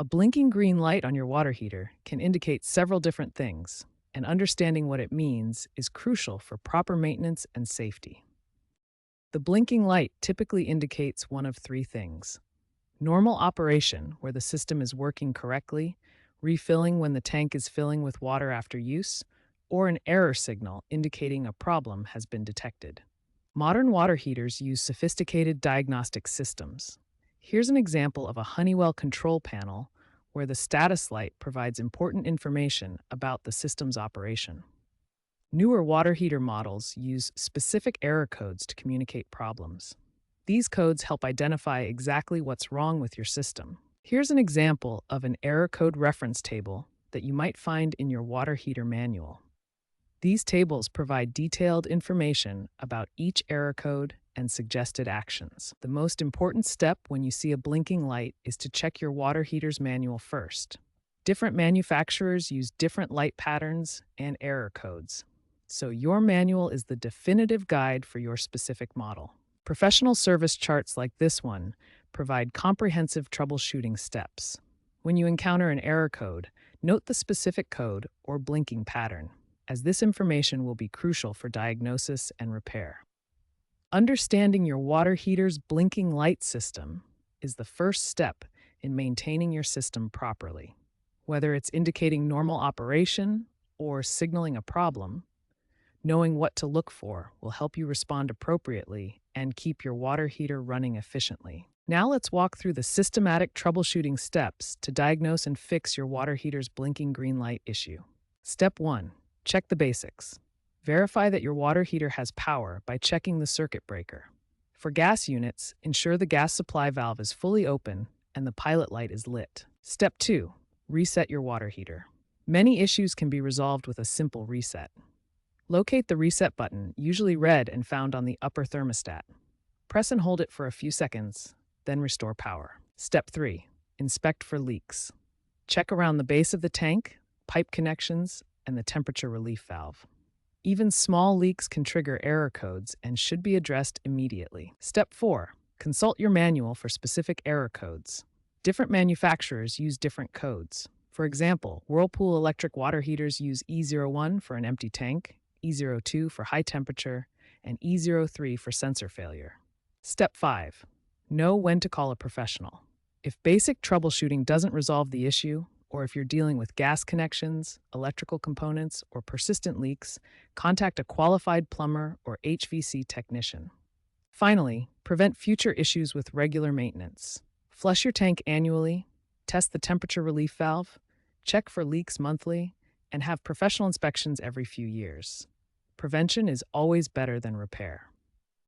A blinking green light on your water heater can indicate several different things, and understanding what it means is crucial for proper maintenance and safety. The blinking light typically indicates one of three things: normal operation, where the system is working correctly, refilling when the tank is filling with water after use, or an error signal indicating a problem has been detected. Modern water heaters use sophisticated diagnostic systems. Here's an example of a Honeywell control panel where the status light provides important information about the system's operation. Newer water heater models use specific error codes to communicate problems. These codes help identify exactly what's wrong with your system. Here's an example of an error code reference table that you might find in your water heater manual. These tables provide detailed information about each error code and suggested actions. The most important step when you see a blinking light is to check your water heater's manual first. Different manufacturers use different light patterns and error codes, so your manual is the definitive guide for your specific model. Professional service charts like this one provide comprehensive troubleshooting steps. When you encounter an error code, note the specific code or blinking pattern, as this information will be crucial for diagnosis and repair. Understanding your water heater's blinking light system is the first step in maintaining your system properly. Whether it's indicating normal operation or signaling a problem, knowing what to look for will help you respond appropriately and keep your water heater running efficiently. Now let's walk through the systematic troubleshooting steps to diagnose and fix your water heater's blinking green light issue. Step 1. Check the basics. Verify that your water heater has power by checking the circuit breaker. For gas units, ensure the gas supply valve is fully open and the pilot light is lit. Step 2. Reset your water heater. Many issues can be resolved with a simple reset. Locate the reset button, usually red and found on the upper thermostat. Press and hold it for a few seconds, then restore power. Step 3. Inspect for leaks. Check around the base of the tank, pipe connections, and the temperature relief valve. Even small leaks can trigger error codes and should be addressed immediately. Step 4. Consult your manual for specific error codes. Different manufacturers use different codes. For example, Whirlpool electric water heaters use E01 for an empty tank, E02 for high temperature, and E03 for sensor failure. Step 5. Know when to call a professional. If basic troubleshooting doesn't resolve the issue, or if you're dealing with gas connections, electrical components, or persistent leaks, contact a qualified plumber or HVC technician. Finally, prevent future issues with regular maintenance. Flush your tank annually, test the temperature relief valve, check for leaks monthly, and have professional inspections every few years. Prevention is always better than repair.